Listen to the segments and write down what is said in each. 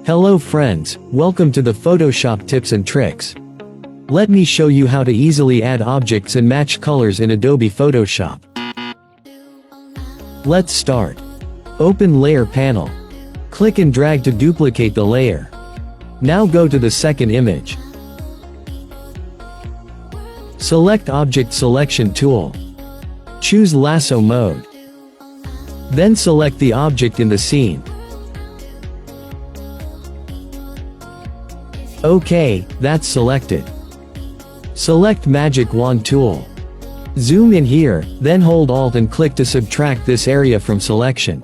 Hello friends, welcome to the Photoshop tips and tricks. Let me show you how to easily add objects and match colors in Adobe Photoshop. Let's start. Open Layer panel. Click and drag to duplicate the layer. Now go to the second image. Select Object Selection tool. Choose Lasso mode. Then select the object in the scene. OK, that's selected. Select Magic Wand tool. Zoom in here, then hold Alt and click to subtract this area from selection.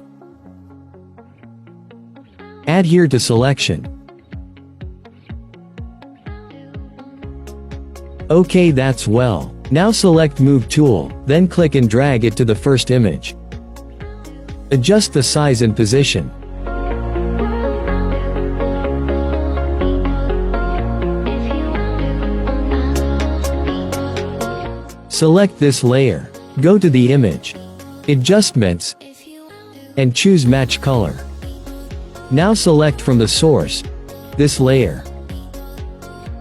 Add here to selection. OK, that's well. Now select Move tool, then click and drag it to the first image. Adjust the size and position. Select this layer. Go to the image. Adjustments. And choose Match Color. Now select from the source this layer.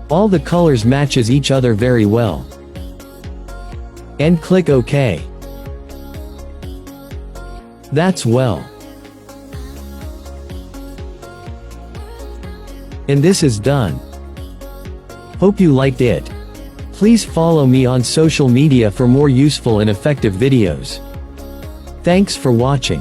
All the colors matches each other very well. And click OK. That's well. And this is done. Hope you liked it. Please follow me on social media for more useful and effective videos. Thanks for watching.